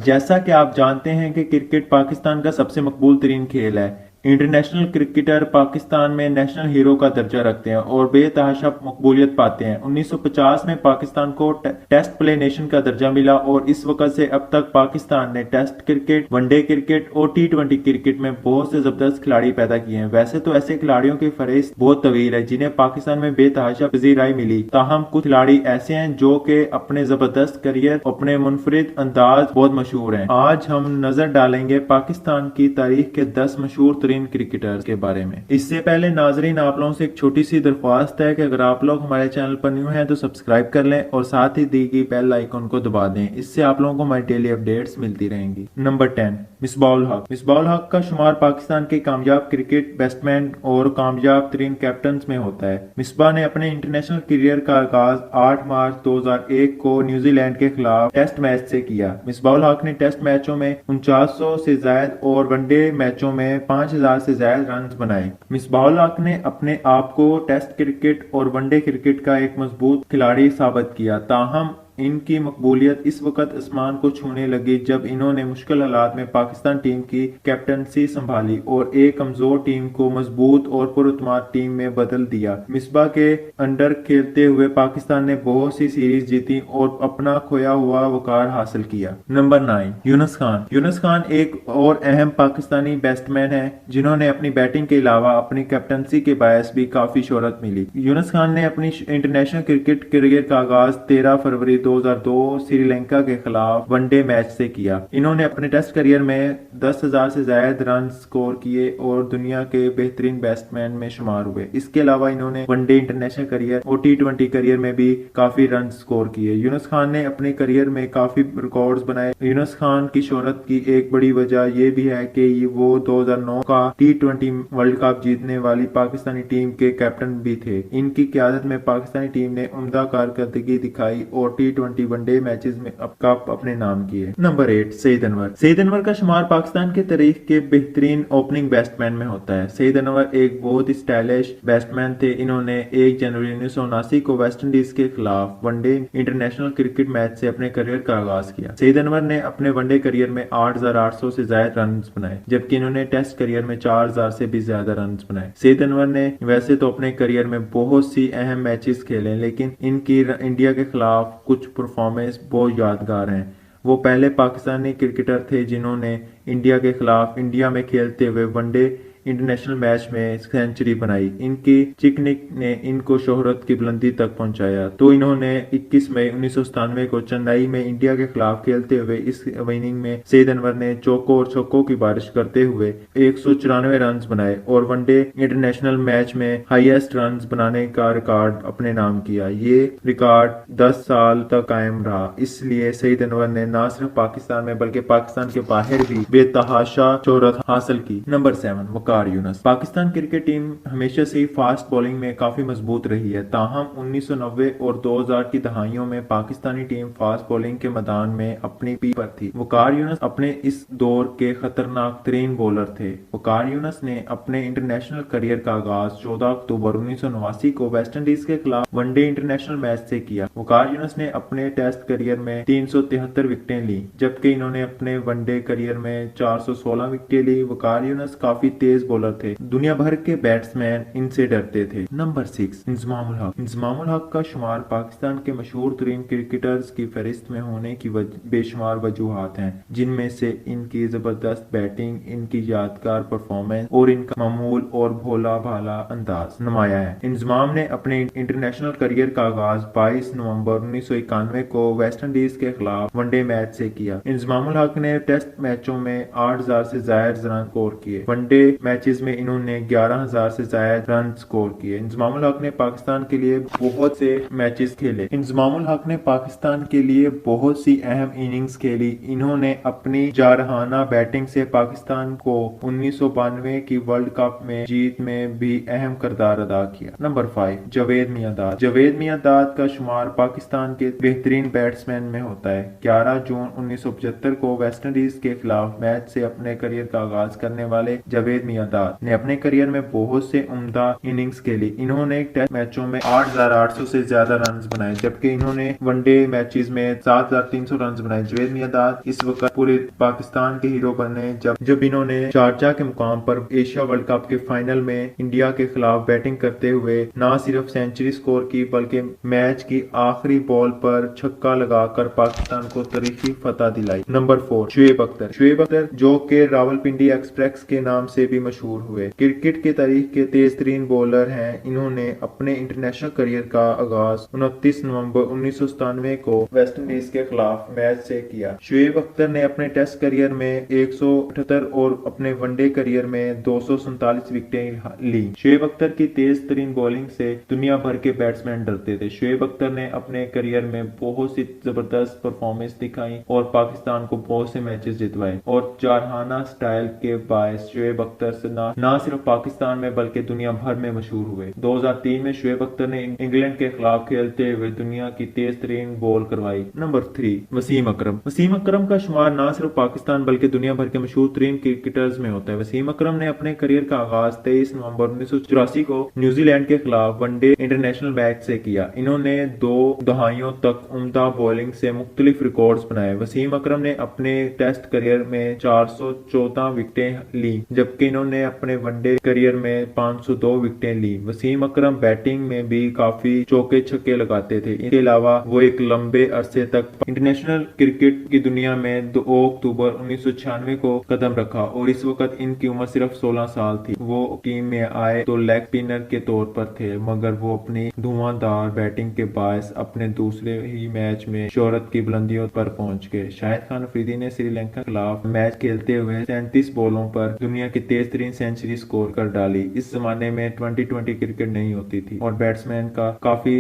जैसा कि आप जानते हैं कि क्रिकेट पाकिस्तान का सबसे मकबूल तरीन खेल है। इंटरनेशनल क्रिकेटर पाकिस्तान में नेशनल हीरो का दर्जा रखते हैं और बेतहाशा मकबूलियत पाते हैं। 1950 में पाकिस्तान को टेस्ट प्ले नेशन का दर्जा मिला और इस वक्त से अब तक पाकिस्तान ने टेस्ट क्रिकेट, वनडे क्रिकेट और टी20 क्रिकेट में बहुत से जबरदस्त खिलाड़ी पैदा किए हैं। वैसे तो ऐसे खिलाड़ियों की फहरिस्त बहुत तवील है जिन्हें पाकिस्तान में बेतहाशा पजीराई मिली, ताहम कुछ खिलाड़ी ऐसे हैं जो कि अपने जबरदस्त करियर, अपने मुनफरिद अंदाज बहुत मशहूर हैं। आज हम नजर डालेंगे पाकिस्तान की तारीख के 10 मशहूर तरीन क्रिकेटर्स के बारे में। इससे पहले नाजरीन, आप लोगों से एक छोटी सी दरख्वास्त है कि अगर आप लोग हमारे चैनल पर न्यू हैं तो सब्सक्राइब कर लें और साथ ही दी गई बेल आइकन को दबा दें। इससे आप लोगों को हमारी डेली अपडेट्स मिलती रहेंगी। नंबर 10, मिसबाह-उल हक। मिसबाह-उल हक का शुमार पाकिस्तान के कामयाब क्रिकेट बैट्समैन और कामयाब तरीन कैप्टन में होता है। मिसबाह ने अपने इंटरनेशनल करियर का आगाज 8 मार्च 2001 को न्यूजीलैंड के खिलाफ टेस्ट मैच से किया। मिसबाह-उल हक ने टेस्ट मैचों में 4900 से ज्यादा और वनडे मैचों में 5000 से ज्यादा रन बनाए। मिसबाह-उल हक ने अपने आप को टेस्ट क्रिकेट और वनडे क्रिकेट का एक मजबूत खिलाड़ी साबित किया, ताहम इनकी मकबूलियत इस वक्त आसमान को छूने लगी जब इन्होंने मुश्किल हालात में पाकिस्तान टीम की कैप्टनसी संभाली और एक कमजोर टीम को मजबूत और पुरअतमाद टीम में बदल दिया। मिसबाह के अंडर खेलते हुए पाकिस्तान ने बहुत सी सीरीज जीती और अपना खोया हुआ वकार हासिल किया। नंबर 9, यूनुस खान। यूनुस खान एक और अहम पाकिस्तानी बैट्समैन है जिन्होंने अपनी बैटिंग के अलावा अपनी कैप्टनसी के बायस भी काफी शोहरत मिली। यूनुस खान ने अपनी इंटरनेशनल क्रिकेट करियर का आगाज 13 फरवरी 2002 श्रीलंका के खिलाफ वनडे मैच से किया। इन्होंने अपने टेस्ट करियर में 10,000 से ज्यादा रन स्कोर किए और दुनिया के बेहतरीन बैट्समैन में शुमार हुए। इसके अलावा इन्होंने वनडे इंटरनेशनल करियर और टी20 करियर में भी काफी रन स्कोर किए। यूनुस खान ने अपने करियर में काफी रिकॉर्ड्स बनाए। यूनुस खान की शोहरत की एक बड़ी वजह यह भी है कि वो 2009 का टी20 वर्ल्ड कप जीतने वाली पाकिस्तानी टीम के कैप्टन भी थे। इनकी क़यादत में पाकिस्तानी टीम ने उम्दा कारकर्दगी दिखाई और टी20 वनडे मैचेस में कप अपने नाम किए। नंबर 8, सईद अनवर। सईद अनवर का शुमार पाकिस्तान के तारीख के बेहतरीन ओपनिंग बैट्समैन में होता है। सईद अनवर एक बहुत ही स्टाइलिश बैट्समैन थे। इन्होंने 1 जनवरी 1979 को वेस्ट इंडीज के खिलाफ वनडे इंटरनेशनल क्रिकेट मैच से अपने करियर का आगाज किया। सईद अनवर ने अपने वनडे करियर में 8800 से ज्यादा रन बनाए, जबकि इन्होंने टेस्ट करियर में 4000 से भी ज्यादा रन बनाए। सईद अनवर ने वैसे तो अपने करियर में बहुत सी अहम मैचेस खेले, लेकिन इनकी इंडिया के खिलाफ कुछ परफॉर्मेंस बहुत यादगार हैं। वो पहले पाकिस्तानी क्रिकेटर थे जिन्होंने इंडिया के खिलाफ इंडिया में खेलते हुए वनडे इंटरनेशनल मैच में सेंचुरी बनाई। इनकी चिकनिक ने इनको शोहरत की बुलंदी तक पहुंचाया। तो इन्होंने 21 मई 1997 को चेन्नई में इंडिया के खिलाफ खेलते हुए इस इनिंग में सईद अनवर ने चौकों और छक्कों की बारिश करते हुए 194 रन बनाए और वनडे इंटरनेशनल मैच में हाईएस्ट रन बनाने का रिकॉर्ड अपने नाम किया। ये रिकॉर्ड 10 साल तक कायम रहा। इसलिए सईद अनवर ने न सिर्फ पाकिस्तान में बल्कि पाकिस्तान के बाहर भी बेतहाशा शोहरत हासिल की। नंबर 7, वकार यूनुस। पाकिस्तान क्रिकेट टीम हमेशा से ही फास्ट बॉलिंग में काफी मजबूत रही है, ताहम 1990 और 2000 की दहाइयों में पाकिस्तानी टीम फास्ट बॉलिंग के मैदान में अपनी पीठ पर थी। वकार यूनुस अपने इस दौर के खतरनाक तरीन बॉलर थे। वकार यूनुस ने अपने इंटरनेशनल करियर का आगाज 14 अक्टूबर 1989 को वेस्ट इंडीज के खिलाफ वनडे इंटरनेशनल मैच से किया। वकार यूनुस ने अपने टेस्ट करियर में 373 विकेटें ली, जबकि इन्होंने अपने वनडे करियर में 416 विकेटें ली। वकार यूनुस काफी तेज बॉलर थे। दुनिया भर के बैट्समैन इनसे डरते थे। नंबर 6, इंजमाम-उल हक। इंजमाम-उल हक का शुमार पाकिस्तान के मशहूर तरीन क्रिकेटर्स की फहरिस्त में होने की बेशुमार वजूहात हैं, जिनमें से इनकी जबरदस्त बैटिंग, इनकी यादगार परफॉर्मेंस और इनका मामूल और भोला भाला अंदाज नुमाया है। इंजमाम ने अपने इंटरनेशनल करियर का आगाज 22 नवंबर 1991 को वेस्ट इंडीज के खिलाफ वनडे मैच से किया। इंजमाम-उल हक ने टेस्ट मैचों में 8000 से ज्यादा रन स्कोर किए। वनडे मैचेस में इन्होंने 11000 से ज्यादा रन स्कोर किए। इंजमाम-उल हक ने पाकिस्तान के लिए बहुत से मैचेस खेले। इंजमाम-उल हक ने पाकिस्तान के लिए बहुत सी अहम इनिंग्स खेली। इन्होंने अपनी जारहाना बैटिंग से पाकिस्तान को 1992 की वर्ल्ड कप में जीत में भी अहम किरदार अदा किया। नंबर 5, जावेद मियांदाद। जावेद मियांदाद का शुमार पाकिस्तान के बेहतरीन बैट्समैन में होता है। 11 जून 1975 को वेस्ट इंडीज के खिलाफ मैच से अपने करियर का आगाज करने वाले जावेद मियांदाद ने अपने करियर में बहुत से उम्दा इनिंग्स खेली। इन्होंने टेस्ट मैचों में 8,800 से ज्यादा रन बनाए, जबकि इन्होंने वनडे मैचेस में 7,300 रन बनाए। जावेद मियांदाद इस वक्त पूरे पाकिस्तान के हीरो बने जब इन्होंने शारजाह के मुकाम पर एशिया वर्ल्ड कप के फाइनल में इंडिया के खिलाफ बैटिंग करते हुए न सिर्फ सेंचुरी स्कोर की बल्कि मैच की आखिरी बॉल पर छक्का लगाकर पाकिस्तान को तारीखी फतह दिलाई। नंबर 4 शुएब अख्तर। शुएब अख्तर जो कि रावलपिंडी एक्सप्रेस के नाम से भी मशहूर हुए, क्रिकेट की तारीख के तेज तरीन बॉलर हैं। इन्होंने अपने इंटरनेशनल करियर का आगाज 29 नवंबर 1997 को वेस्ट इंडीज के खिलाफ मैच से किया। शुएब अख्तर ने अपने टेस्ट करियर में 178 और अपने वनडे करियर में 247 विकेटें ली। शुएब अख्तर की तेज तरीन बॉलिंग से दुनिया भर के बैट्समैन डरते थे। शुएब अख्तर ने अपने करियर में बहुत सी जबरदस्त परफॉर्मेंस दिखाई और पाकिस्तान को बहुत से मैचेस जितवाए और जारहाना स्टाइल के बायस शुएब अख्तर से न सिर्फ पाकिस्तान में बल्कि दुनिया भर में मशहूर हुए। 2003 में शुएब अख्तर ने इंग्लैंड के खिलाफ खेलते हुए दुनिया की तेज तरीन बॉल करवाई। नंबर 3 वसीम अकरम। वसीम अकरम का शुमार न सिर्फ पाकिस्तान बल्कि दुनिया भर के मशहूर तरीन क्रिकेटर्स में होता है। वसीम अकरम ने अपने करियर का आगाज 23 नवंबर 1984 को न्यूजीलैंड के खिलाफ वनडे इंटरनेशनल मैच से किया। इन्होंने 2 दहाइयों तक उम्दा बॉलिंग से मुख्तलिफ रिकॉर्ड्स बनाए। वसीम अकरम ने अपने टेस्ट करियर में 414 विकेटें ली, जबकि इन्होंने अपने वनडे करियर में 502 विकेटें ली। वसीम अकरम बैटिंग में भी काफी चौके छक्के लगाते थे। इसके अलावा वो एक लंबे अरसे तक इंटरनेशनल क्रिकेट की दुनिया में 2 अक्टूबर 1996 को कदम रखा और इस वक्त इनकी उम्र सिर्फ 16 साल थी। वो टीम में आए तो लेग स्पिनर के तौर पर थे, मगर वो अपनी धुआंधार बैटिंग के बायस अपने दूसरे ही मैच में शोहरत की बुलंदियों पर पहुंच गए। शाहिद खान अफरीदी ने श्रीलंका के खिलाफ मैच खेलते हुए 37 बॉलों पर दुनिया की तेज तरीन सेंचुरी स्कोर कर डाली। इस जमाने में 2020 क्रिकेट नहीं होती थी और बैट्समैन का काफी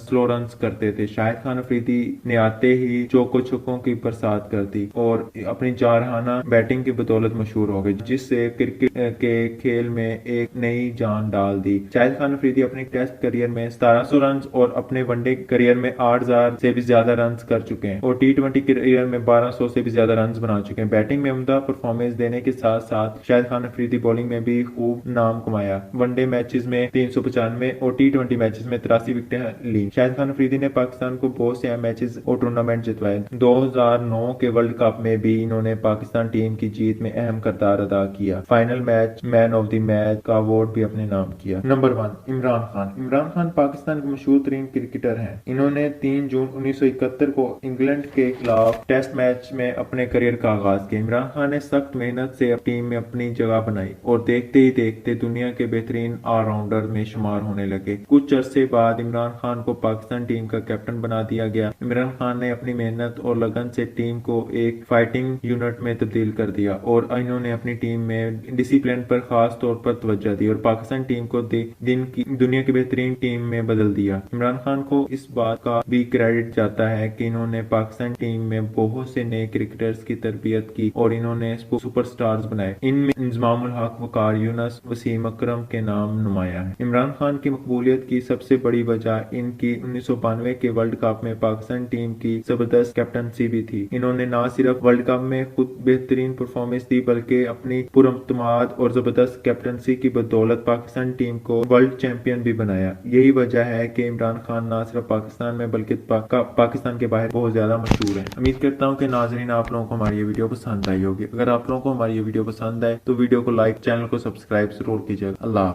स्लो रन करते थे। शाहिद खान अफरीदी ने आते ही चौको छक्कों की बरसात कर दी और अपनी जारहाना बैटिंग की बदौलत मशहूर हो गए, जिससे क्रिकेट के खेल में एक नई जान डाल दी। शाहिद खान अफरीदी अपने टेस्ट करियर में 1700 रन और अपने वनडे करियर में 8000 से भी ज्यादा रन कर चुके हैं और T20 करियर में 1200 से भी ज्यादा रन बना चुके हैं। बैटिंग में उम्दा परफॉर्मेंस देने के साथ साथ शाहिद खान अफरीदी बॉलिंग में भी खूब नाम कमाया। वनडे मैचेस में 395 और T20 मैचेस में 83 विकेटें ली। शाहिद खान अफरीदी ने पाकिस्तान को बहुत से मैचेस और टूर्नामेंट जितवाए। 2009 के वर्ल्ड कप में भी इन्होंने पाकिस्तान टीम की जीत में अहम किरदार अदा किया। Final match man of the match का अवार्ड भी अपने नाम किया। नंबर 1 इमरान खान। इमरान खान पाकिस्तान के मशहूर तरीन क्रिकेटर हैं। इन्होंने 3 जून 1971 को इंग्लैंड के खिलाफ टेस्ट मैच में अपने करियर का आगाज किया। इमरान खान ने सख्त मेहनत से टीम में अपनी जगह बनाई और देखते ही देखते दुनिया के बेहतरीन ऑलराउंडर में शुमार होने लगे। कुछ अरसे बाद इमरान खान को पाकिस्तान टीम का कैप्टन बना दिया गया। इमरान खान ने अपनी मेहनत और लगन से टीम को एक फाइटिंग यूनिट में तब्दील कर दिया और इन्होंने अपनी टीम में डिसिप्लिन पर खास तौर पर तवज्जो दी और पाकिस्तान टीम को दुनिया की बेहतरीन टीम में बदल दिया। इमरान खान को इस बात का भी क्रेडिट जाता है कि इन्होंने पाकिस्तान टीम में बहुत से नए क्रिकेटर्स की तरबियत की और इन्होंने सुपरस्टार्स बनाए। इनमें इंजमामुल हक, वकार यूनुस, वसीम अकरम के नाम नुमाया है। इमरान खान की मकबूलियत की सबसे बड़ी वजह इनकी 1992 के वर्ल्ड कप में पाकिस्तान टीम की जबरदस्त कैप्टनसी भी थी। इन्होंने न सिर्फ वर्ल्ड कप में खुद बेहतरीन परफॉर्मेंस दी बल्कि अपनी पुरअतमाद और जबरदस्त कैप्टनसी की बदौलत पाकिस्तान टीम को वर्ल्ड चैंपियन भी बनाया। यही वजह है कि इमरान खान न सिर्फ पाकिस्तान में बल्कि पाकिस्तान के बाहर बहुत ज्यादा मशहूर है। उम्मीद करता हूँ कि नाजरीन आप लोगों को हमारी ये वीडियो पसंद आई होगी। अगर आप लोगों को हमारी ये वीडियो पसंद आए तो वीडियो को लाइक, चैनल को सब्सक्राइब जरूर कीजिएगा। अल्लाह।